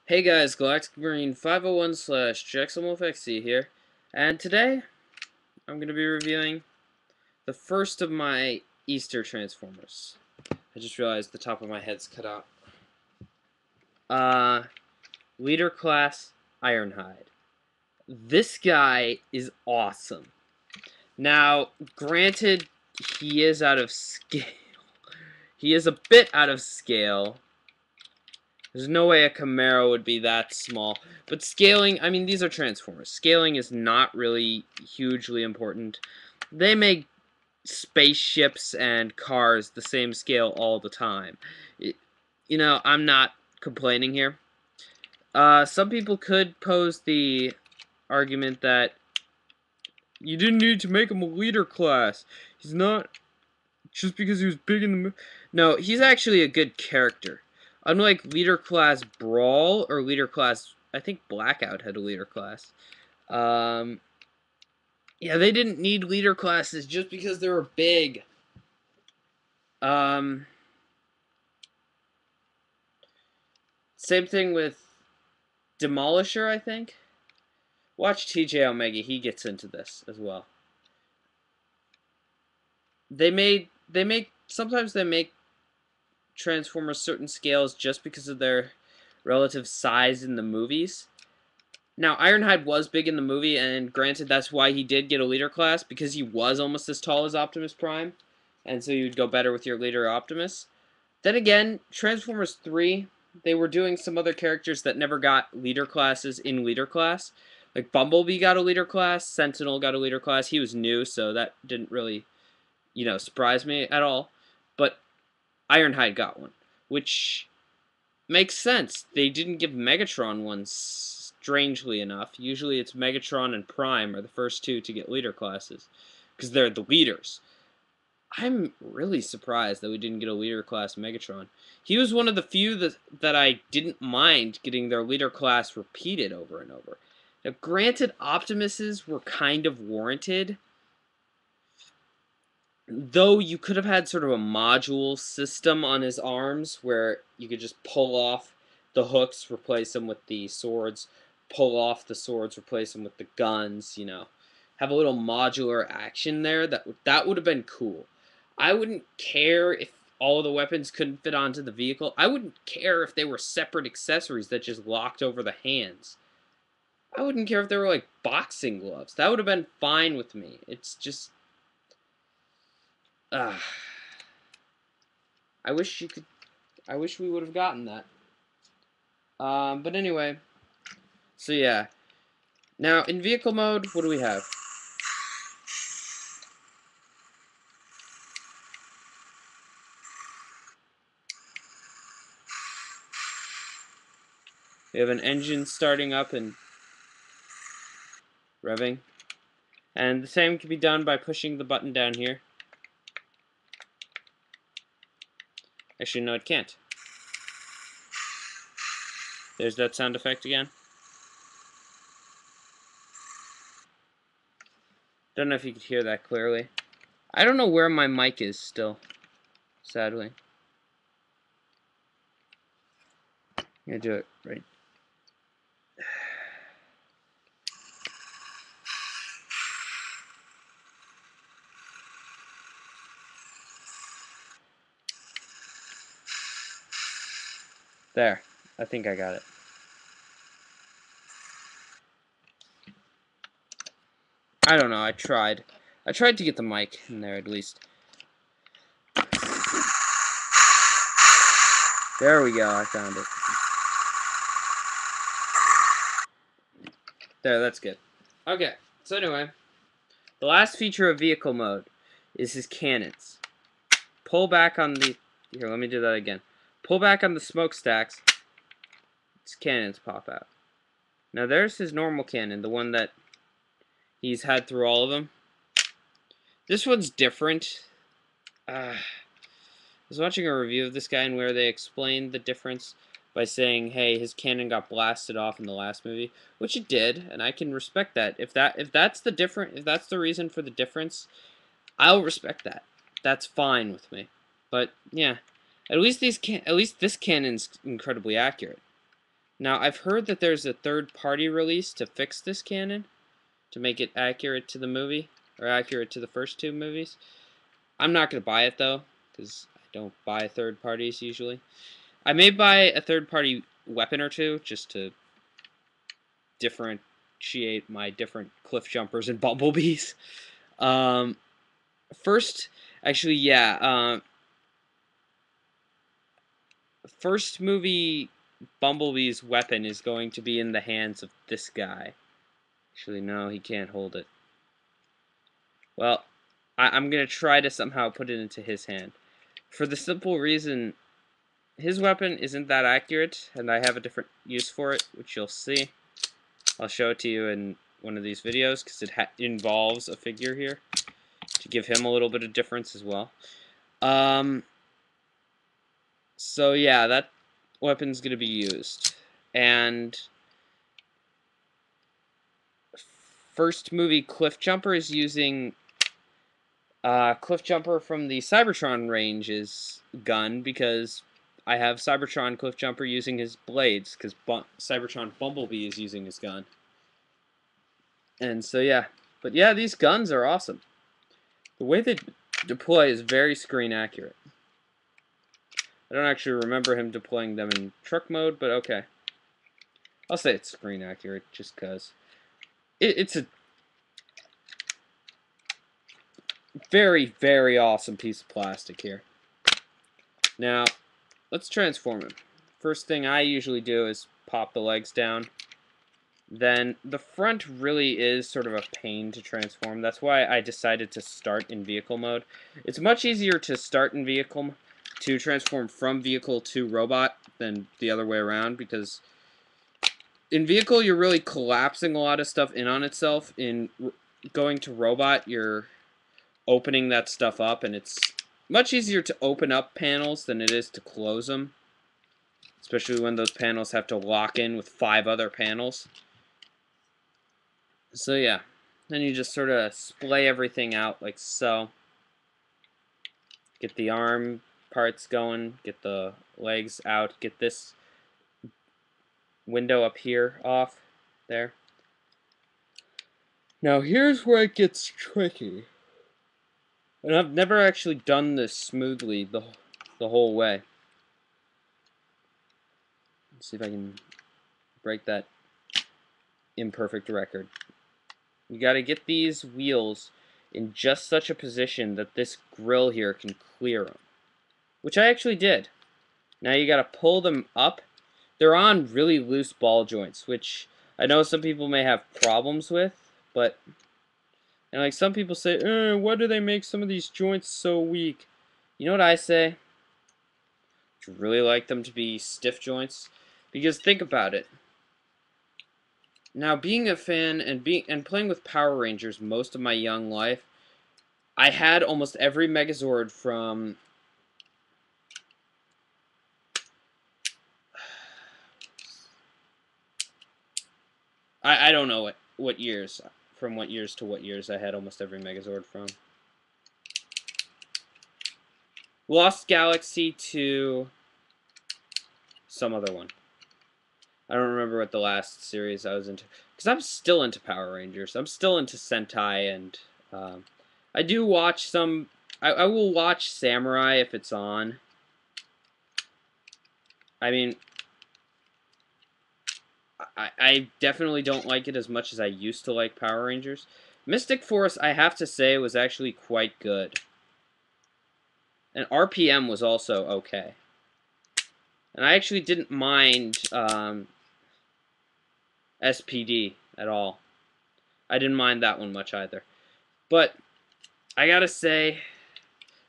Hey guys, Galactic Marine 501 slash JacksonWolfXC here, and today I'm going to be reviewing the first of my Easter Transformers. I just realized the top of my head's cut out. Leader Class Ironhide. This guy is awesome. Now, granted, he is out of scale. He is a bit out of scale. There's no way a Camaro would be that small. But scaling, I mean, these are Transformers. Scaling is not really hugely important. They make spaceships and cars the same scale all the time. I'm not complaining here. Some people could pose the argument that you didn't need to make him a leader class. He's not just because he was big in the movie. No, he's actually a good character. Unlike Leader Class Brawl or Leader Class, I think Blackout had a Leader Class. Yeah, they didn't need Leader Classes just because they were big. Same thing with Demolisher, I think. Watch TJ Omega, he gets into this as well. Sometimes they make Transformers certain scales just because of their relative size in the movies. Now, Ironhide was big in the movie, and granted, that's why he did get a leader class, because he was almost as tall as Optimus Prime, and so you'd go better with your leader Optimus. Then again, Transformers 3, they were doing some other characters that never got leader classes in leader class. Like, Bumblebee got a leader class, Sentinel got a leader class. He was new, so that didn't really, surprise me at all. But Ironhide got one, which makes sense. They didn't give Megatron one, strangely enough. Usually it's Megatron and Prime are the first two to get leader classes, because they're the leaders. I'm really surprised that we didn't get a leader class Megatron. He was one of the few that I didn't mind getting their leader class repeated over and over. Now, granted, Optimus's were kind of warranted, though you could have had sort of a module system on his arms where you could just pull off the hooks, replace them with the swords, pull off the swords, replace them with the guns, have a little modular action there. That would have been cool. I wouldn't care if all of the weapons couldn't fit onto the vehicle. I wouldn't care if they were separate accessories that just locked over the hands. I wouldn't care if they were like boxing gloves. That would have been fine with me. It's just I wish we would have gotten that. But anyway, so yeah. Now, in vehicle mode, what do we have? We have an engine starting up and revving. And the same can be done by pushing the button down here. Actually, no, it can't. There's that sound effect again. Don't know if you could hear that clearly. I don't know where my mic is still, sadly. I'm gonna do it right. There. I think I got it. I don't know, I tried. I tried to get the mic in there at least. There we go, I found it. There, that's good. Okay, so anyway, the last feature of vehicle mode is his cannons. Pull back on the... Here, let me do that again. Pull back on the smokestacks. His cannons pop out. Now there's his normal cannon, the one that he's had through all of them. This one's different. I was watching a review of this guy and where they explained the difference by saying, hey, his cannon got blasted off in the last movie, which it did, and I can respect that. If that's the reason for the difference, I'll respect that. That's fine with me. But yeah, at least this cannon's incredibly accurate. Now, I've heard that there's a third-party release to fix this canon, to make it accurate to the movie, or accurate to the first two movies. I'm not going to buy it, though, because I don't buy third parties usually. I may buy a third-party weapon or two, just to differentiate my different cliff jumpers and bumblebees. Um, first, actually, yeah, first movie Bumblebee's weapon is going to be in the hands of this guy. Actually, no, he can't hold it. Well, I'm going to try to somehow put it into his hand. For the simple reason, his weapon isn't that accurate, and I have a different use for it, which you'll see. I'll show it to you in one of these videos, because it involves a figure here, to give him a little bit of difference as well. So yeah, that weapon's going to be used. And first movie Cliff Jumper is using Cliff Jumper from the Cybertron range's gun, because I have Cybertron Cliff Jumper using his blades, because Cybertron Bumblebee is using his gun. And so yeah, but yeah, these guns are awesome. The way they deploy is very screen accurate. I don't actually remember him deploying them in truck mode, but okay. I'll say it's screen accurate just because it's a very, very awesome piece of plastic here. Now, let's transform him. First thing I usually do is pop the legs down. Then the front really is sort of a pain to transform. That's why I decided to start in vehicle mode. It's much easier to start in vehicle to transform from vehicle to robot than the other way around, because in vehicle you're really collapsing a lot of stuff in on itself. In going to robot, you're opening that stuff up, and it's much easier to open up panels than it is to close them, especially when those panels have to lock in with 5 other panels. So yeah, then you just sort of splay everything out like so. Get the arm parts going, get the legs out, get this window up here off, there. Now here's where it gets tricky. And I've never actually done this smoothly the whole way. Let's see if I can break that imperfect record. You gotta get these wheels in just such a position that this grill here can clear them. Which I actually did. Now you gotta pull them up. They're on really loose ball joints, which I know some people may have problems with, but and like some people say, why do they make some of these joints so weak? You know what I say? I'd really like them to be stiff joints, because think about it. Now, being a fan and playing with Power Rangers most of my young life, I had almost every Megazord from I don't know what years, from what years to what years I had almost every Megazord from. Lost Galaxy to some other one. I don't remember what the last series I was into, because I'm still into Power Rangers. I'm still into Sentai, and I do watch some. I will watch Samurai if it's on. I mean, I definitely don't like it as much as I used to like Power Rangers. Mystic Force, I have to say, was actually quite good. And RPM was also okay. And I actually didn't mind SPD at all. I didn't mind that one much either. But I gotta say,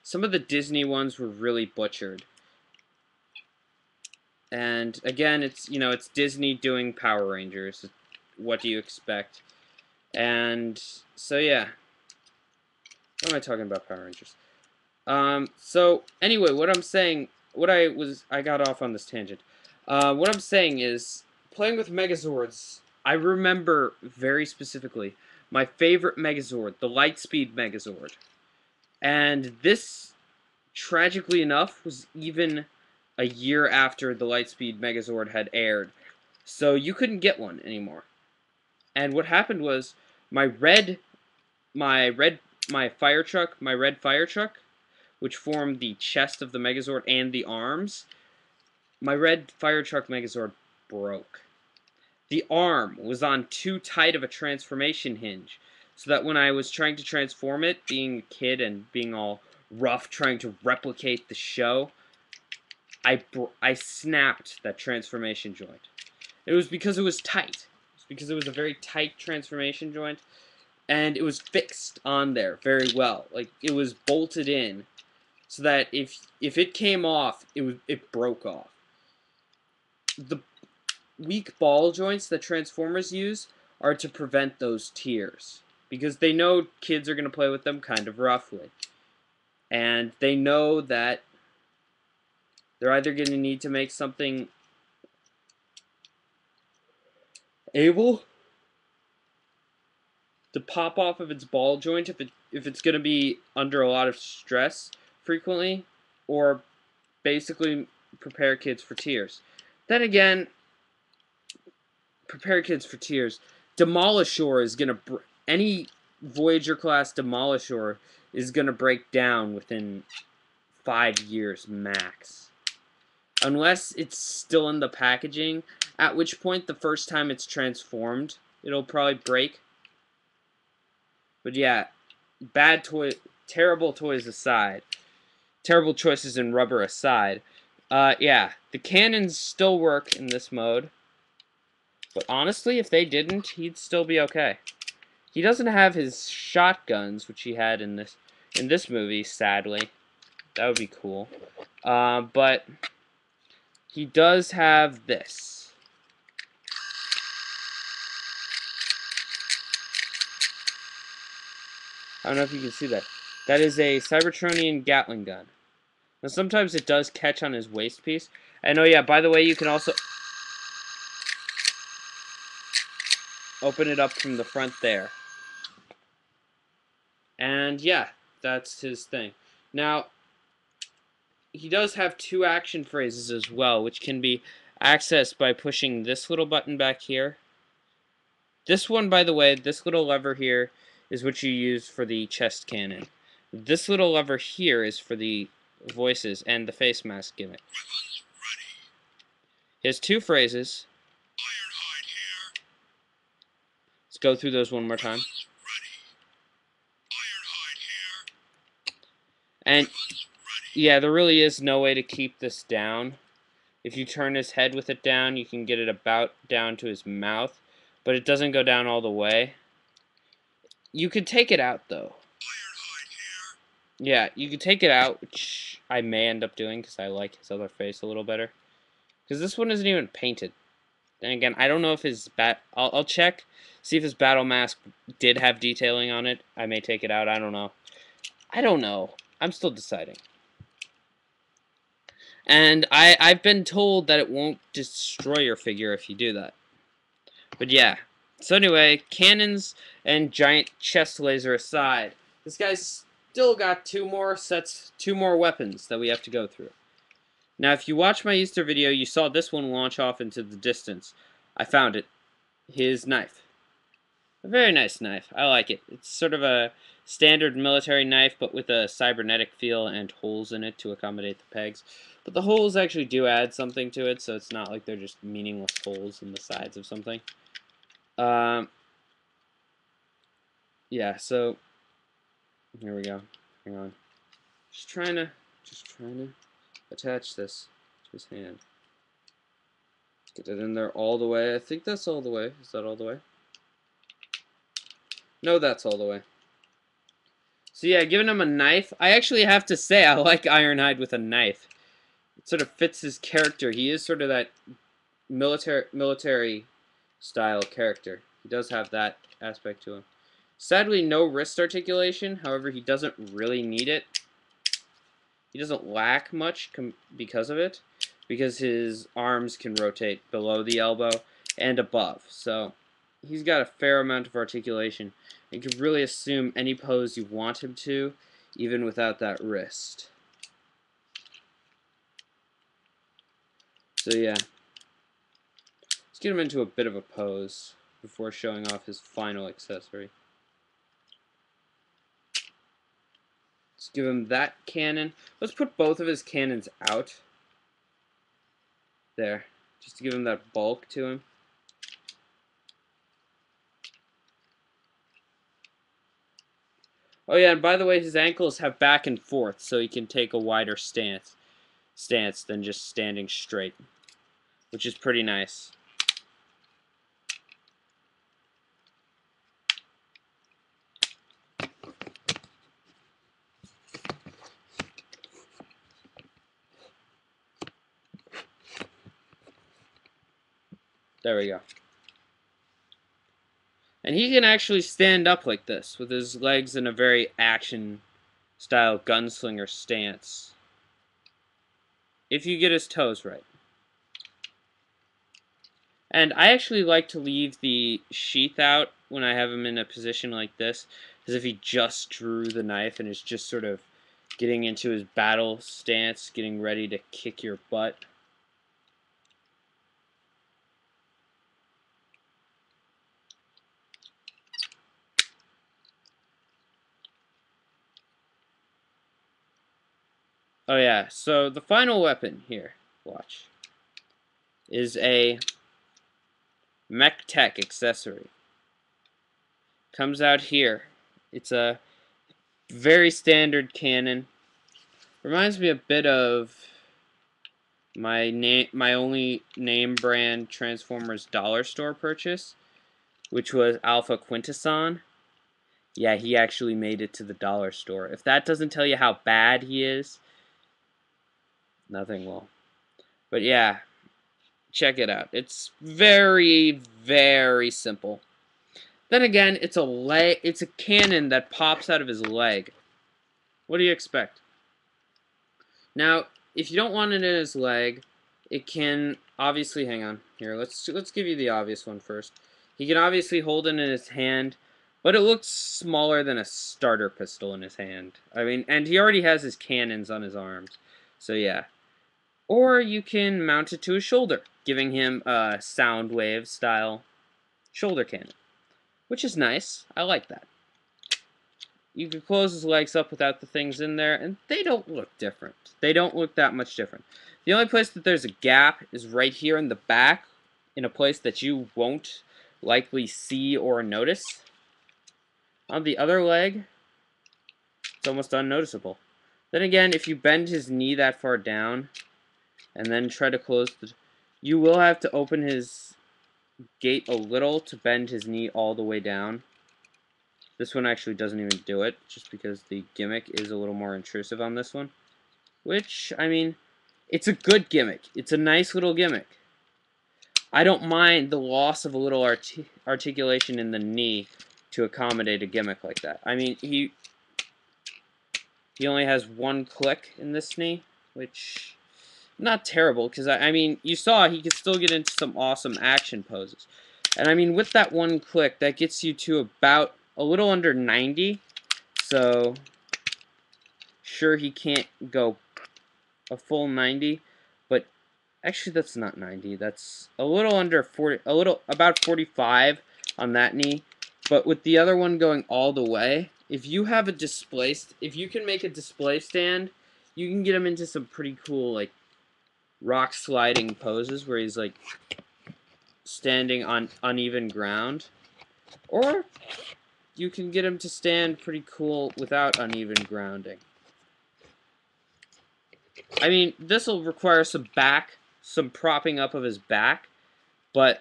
some of the Disney ones were really butchered. And again, it's it's Disney doing Power Rangers. What do you expect? And so yeah. What am I talking about, Power Rangers? So anyway, what I'm saying, I got off on this tangent. What I'm saying is, playing with Megazords, I remember very specifically my favorite Megazord, the Lightspeed Megazord. And this, tragically enough, was even a year after the Lightspeed Megazord had aired. So you couldn't get one anymore. And what happened was my red fire truck, which formed the chest of the Megazord and the arms, my red fire truck Megazord broke. The arm was on too tight of a transformation hinge, so that when I was trying to transform it, being a kid and being all rough trying to replicate the show, I snapped that transformation joint. It was because it was tight. It was because it was a very tight transformation joint, and it was fixed on there very well. Like, it was bolted in, so that if it came off, it broke off. The weak ball joints that Transformers use are to prevent those tears, because they know kids are going to play with them kind of roughly. And they know that they're either going to need to make something able to pop off of its ball joint if it's going to be under a lot of stress frequently, or basically prepare kids for tears. Then again, prepare kids for tears. Demolisher is going to... Any Voyager class Demolisher is going to break down within 5 years max. Unless it's still in the packaging, at which point the first time it's transformed, it'll probably break. But yeah, terrible toys aside, terrible choices in rubber aside, yeah, the cannons still work in this mode. But honestly, if they didn't, he'd still be okay. He doesn't have his shotguns, which he had in this movie, sadly. That would be cool. But he does have this. I don't know if you can see that. That is a Cybertronian Gatling gun. Now, sometimes it does catch on his waist piece. And oh yeah, by the way, you can also open it up from the front there. And yeah, that's his thing. Now, he does have 2 action phrases as well, which can be accessed by pushing this little button back here. This one, by the way, this little lever here is what you use for the chest cannon. This little lever here is for the voices and the face mask gimmick. He has 2 phrases. Ironhide here. Let's go through those one more time. And yeah, there really is no way to keep this down. If you turn his head with it down, you can get it about down to his mouth, but it doesn't go down all the way. You could take it out, though. Yeah, you could take it out, which I may end up doing because I like his other face a little better. Because this one isn't even painted. And again, I don't know if his I'll check, see if his battle mask did have detailing on it. I may take it out. I don't know. I don't know. I'm still deciding. And I've been told that it won't destroy your figure if you do that. But yeah. So anyway, cannons and giant chest laser aside, this guy's still got 2 more weapons that we have to go through. Now, if you watched my Easter video, you saw this one launch off into the distance. I found it. His knife. A very nice knife. I like it. It's sort of a standard military knife, but with a cybernetic feel and holes in it to accommodate the pegs. But the holes actually do add something to it, so it's not like they're just meaningless holes in the sides of something. Yeah, so here we go. Hang on. Just trying to attach this to his hand. Get it in there all the way. I think that's all the way. Is that all the way? No, that's all the way. So yeah, giving him a knife. I actually have to say I like Ironhide with a knife. It sort of fits his character. He is sort of that military style character. He does have that aspect to him. Sadly, no wrist articulation. However, he doesn't really need it. He doesn't lack much because of it, because his arms can rotate below the elbow and above. So he's got a fair amount of articulation. You can really assume any pose you want him to, even without that wrist. So yeah. Let's get him into a bit of a pose before showing off his final accessory. Let's give him that cannon. Let's put both of his cannons out. There. Just to give him that bulk to him. Oh yeah, and by the way, his ankles have back and forth, so he can take a wider stance than just standing straight, which is pretty nice. There we go. And he can actually stand up like this, with his legs in a very action-style gunslinger stance. If you get his toes right. And I actually like to leave the sheath out when I have him in a position like this, as if he just drew the knife and is just sort of getting into his battle stance, getting ready to kick your butt. Oh yeah, so the final weapon here, watch, is a Mech Tech accessory. Comes out here. It's a very standard cannon. Reminds me a bit of my only name brand Transformers dollar store purchase, which was Alpha Quintesson. Yeah, he actually made it to the dollar store. If that doesn't tell you how bad he is, nothing will. But yeah, check it out. It's very, very simple. Then again, it's a cannon that pops out of his leg. What do you expect? Now, if you don't want it in his leg, it can obviously, hang on. Here, let's give you the obvious one first. He can obviously hold it in his hand, but it looks smaller than a starter pistol in his hand. I mean, and he already has his cannons on his arms. So yeah. Or you can mount it to his shoulder, giving him a Soundwave style shoulder cannon, which is nice. I like that. You can close his legs up without the things in there, and they don't look different. They don't look that much different. The only place that there's a gap is right here in the back, in a place that you won't likely see or notice. On the other leg, it's almost unnoticeable. Then again, if you bend his knee that far down, and then try to close the... You will have to open his gate a little to bend his knee all the way down. This one actually doesn't even do it, just because the gimmick is a little more intrusive on this one. Which, I mean, it's a good gimmick. It's a nice little gimmick. I don't mind the loss of a little articulation in the knee to accommodate a gimmick like that. I mean, he only has one click in this knee, which... not terrible, because, I mean, you saw he could still get into some awesome action poses. And, I mean, with that one click, that gets you to about a little under 90. So, sure, he can't go a full 90, but actually, that's not 90. That's a little under 40, about 45 on that knee. But with the other one going all the way, if you can make a display stand, you can get him into some pretty cool, like, rock sliding poses where he's like standing on uneven ground, or you can get him to stand pretty cool without uneven grounding. I mean, this will require some propping up of his back, but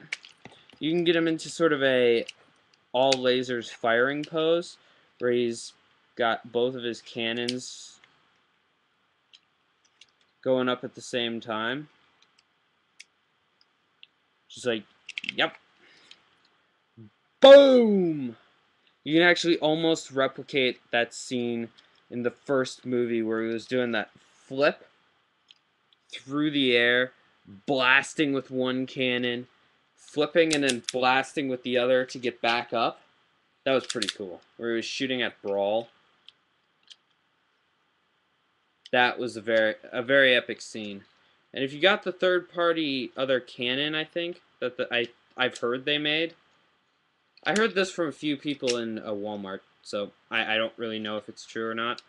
you can get him into sort of a all lasers firing pose where he's got both of his cannons going up at the same time. Just like, yep. Boom! You can actually almost replicate that scene in the first movie where he was doing that flip through the air, blasting with one cannon, flipping and then blasting with the other to get back up. That was pretty cool. Where he was shooting at Brawl. That was a very epic scene. And if you got the third-party other cannon, I think that I've heard they made. I heard this from a few people in a Walmart, so I don't really know if it's true or not.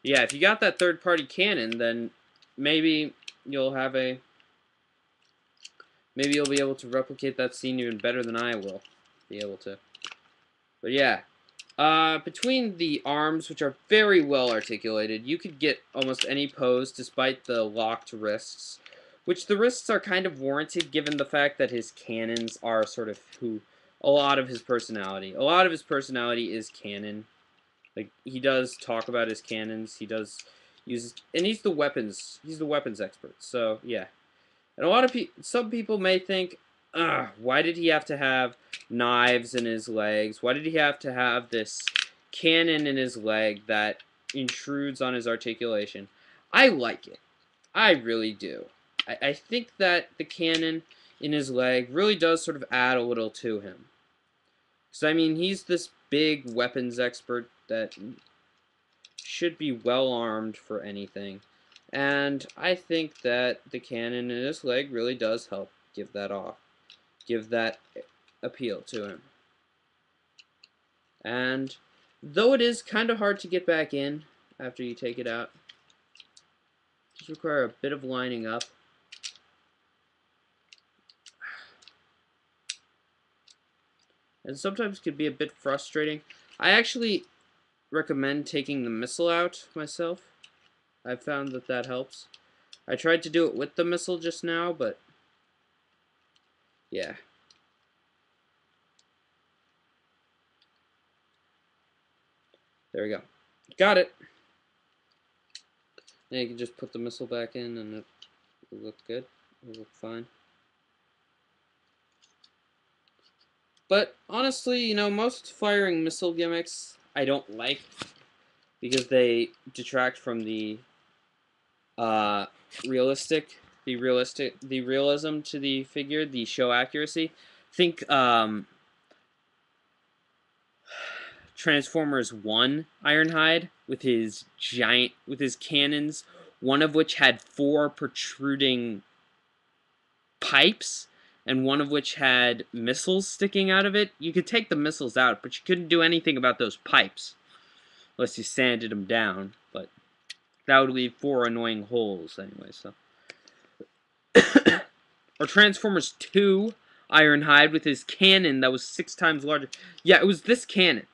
Yeah, if you got that third-party cannon, then maybe you'll have a maybe you'll be able to replicate that scene even better than I will be able to. But yeah, between the arms, which are very well articulated, you could get almost any pose despite the locked wrists, which the wrists are kind of warranted given the fact that his cannons are sort of a lot of his personality. A lot of his personality is cannon. Like, he does talk about his cannons, he does use, and he's the weapons expert, so yeah. And a lot of some people may think, why did he have to have knives in his legs? Why did he have to have this cannon in his leg that intrudes on his articulation? I like it. I really do. I think that the cannon in his leg really does sort of add a little to him. So, I mean, he's this big weapons expert that should be well armed for anything. And I think that the cannon in his leg really does help give that appeal to him. And though it is kind of hard to get back in after you take it out, it does require a bit of lining up. And sometimes could be a bit frustrating. I actually recommend taking the missile out myself. I've found that that helps. I tried to do it with the missile just now, but yeah. There we go. Got it. Now you can just put the missile back in and it will look good. It will look fine. But honestly, you know, most firing missile gimmicks I don't like because they detract from the realism to the figure, the show accuracy. Think Transformers 1 Ironhide with his cannons, one of which had 4 protruding pipes and one of which had missiles sticking out of it. You could take the missiles out, but you couldn't do anything about those pipes unless you sanded them down, but that would leave 4 annoying holes anyway, so. Or Transformers 2 Ironhide with his cannon that was 6 times larger. Yeah, it was this cannon.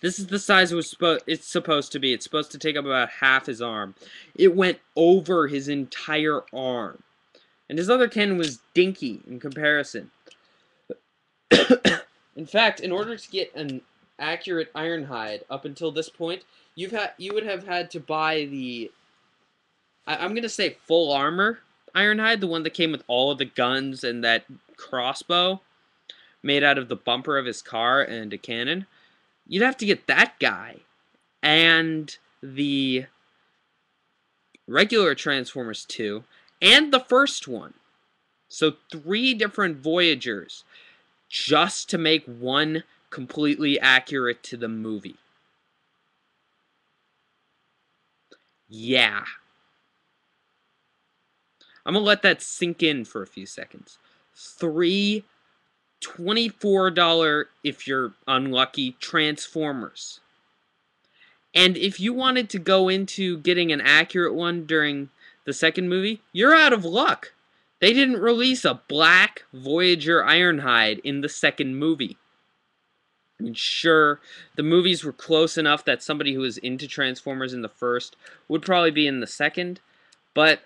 This is the size it's supposed to be. It's supposed to take up about half his arm. It went over his entire arm. And his other cannon was dinky in comparison. In fact, in order to get an accurate Ironhide up until this point, you would have had to buy the I'm gonna say full armor Ironhide, the one that came with all of the guns and that crossbow made out of the bumper of his car and a cannon. You'd have to get that guy and the regular Transformers 2 and the first one. So 3 different Voyagers just to make one completely accurate to the movie. Yeah. I'm going to let that sink in for a few seconds. 3 $24, if you're unlucky, Transformers. And if you wanted to go into getting an accurate one during the second movie, you're out of luck. They didn't release a black Voyager Ironhide in the second movie. I mean, sure, the movies were close enough that somebody who was into Transformers in the first would probably be in the second, but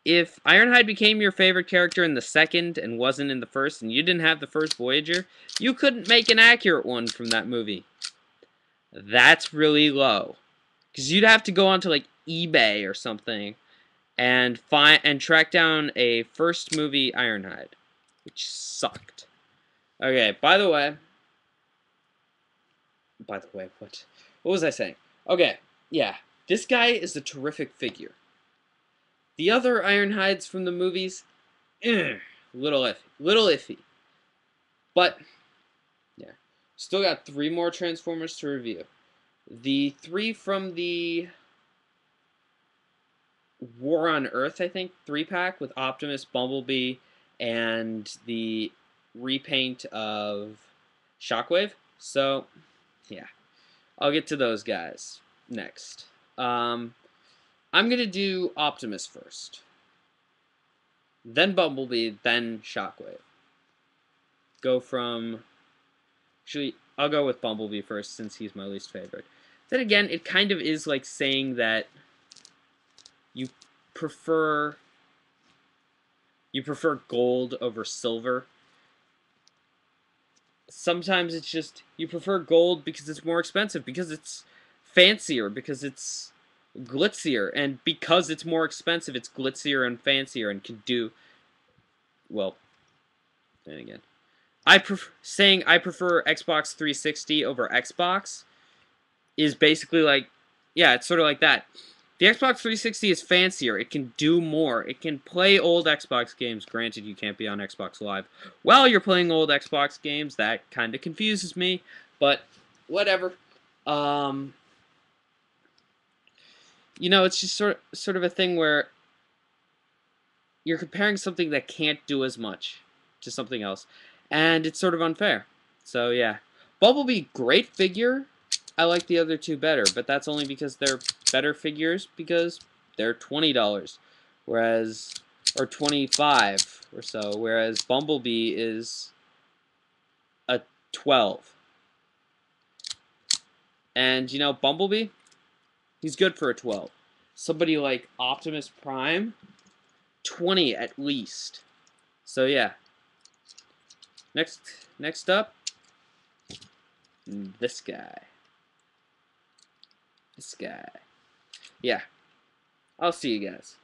if Ironhide became your favorite character in the second and wasn't in the first, and you didn't have the first Voyager, you couldn't make an accurate one from that movie. That's really low. Because you'd have to go onto, like, eBay or something and track down a first movie Ironhide, which sucked. Okay, by the way, what was I saying? Okay, yeah, this guy is a terrific figure. The other Ironhides from the movies, little iffy. But, yeah, still got 3 more Transformers to review. The 3 from the War on Earth, I think, 3-pack with Optimus, Bumblebee, and the repaint of Shockwave. So, yeah, I'll get to those guys next. I'm going to do Optimus first, then Bumblebee, then Shockwave. Go from... Actually, I'll go with Bumblebee first since he's my least favorite. Then again, it kind of is like saying that you prefer gold over silver. Sometimes it's just you prefer gold because it's more expensive, because it's fancier, because it's glitzier, and because it's more expensive, it's glitzier and fancier and can do well. Then again, saying I prefer Xbox 360 over Xbox is basically like, yeah, it's sort of like that. The Xbox 360 is fancier. It can do more. It can play old Xbox games. Granted, you can't be on Xbox Live while you're playing old Xbox games. That kind of confuses me, but whatever. Um, it's just sort of a thing where you're comparing something that can't do as much to something else, and it's sort of unfair. So yeah, Bumblebee, great figure. I like the other two better, but that's only because they're better figures because they're $20, whereas or 25 or so, whereas Bumblebee is a 12. And Bumblebee, he's good for a 12. Somebody like Optimus Prime, 20 at least. So yeah. Next up, this guy. This guy. Yeah. I'll see you guys.